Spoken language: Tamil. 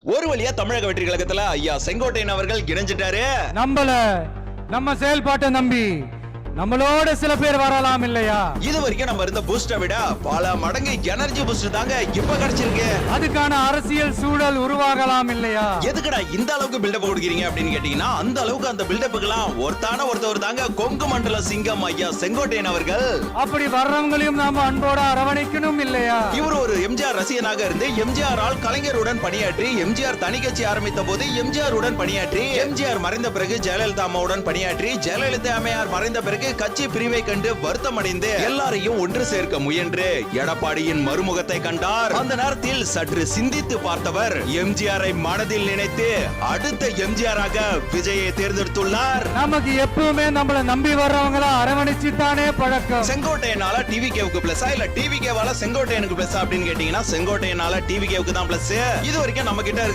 ஒரு வழியா தமிழக வெற்றி கழகத்துல ஐயா செங்கோட்டையன் அவர்கள் இணைஞ்சிட்டாரு. நம்ம செயல்பாட்டை நம்பி நம்மளோட சில பேர் வரலாம் இல்லையா? இது வரைக்கும் நம்ம இருந்த பூஸ்டை விட பல மடங்கு எனர்ஜி பூஸ்ட் தாங்க இப்ப கிடைச்சிருக்கு. அதுக்கான அரசியல் சூழல் உருவாகலாம் இல்லையா? எதுக்குடா இந்த அளவுக்கு பில்டப் கொடுக்குறீங்க அப்படின்னு கேட்டீங்கன்னா, அந்த அளவுக்கு அந்த பில்டப்புக்கெல்லாம் ஒருத்தவர் தாங்க கொங்கு மண்டல சிங்கம் ஐயா செங்கோட்டையன் அவர்கள். அப்படி வர்றவங்களையும் நாம அன்போட அரவணைக்கணும் இல்லையா? இவர் ஒரு எம்ஜிஆர் ரசிகனாக இருந்து எம்ஜிஆர் ஆல் கலைஞருடன் பணியாற்றி, எம்ஜிஆர் தனி கட்சி ஆரம்பித்த போது எம்ஜிஆர் உடன் பணியாற்றி, எம்ஜிஆர் மறைந்த பிறகு ஜெயலலிதா அம்மாவுடன் பணியாற்றி, ஜெயலலிதா அம்மையார் மறைந்த பிறகு கட்சி பிரிவை கண்டு வருத்தம் அடைந்து எல்லாரையும் ஒன்று சேர்க்க முயன்று எடப்பாடியின் மறுமுகத்தை கண்டார். அந்த நேரத்தில் சற்று சிந்தித்து பார்த்தவர் எம்ஜிஆரை மனதில் நினைத்து அடுத்த எம்ஜிஆராக விஜயை தேர்ந்தெடுத்துள்ளார். நமக்கு எப்பவுமே நம்மள நம்பி வர்றவங்கள அரவணைச்சு தானே பழக்கம். செங்கோட்டையனால டிவிகேவுக்கு பிளஸ் இல்ல டிவிகேவால செங்கோட்டையனுக்கு பிளஸ் அப்படின்னு கேட்டீங்கன்னா, செங்கோட்டையனால டிவிகேவுக்கு தான் பிளஸ். இது வரைக்கும் நம்ம கிட்ட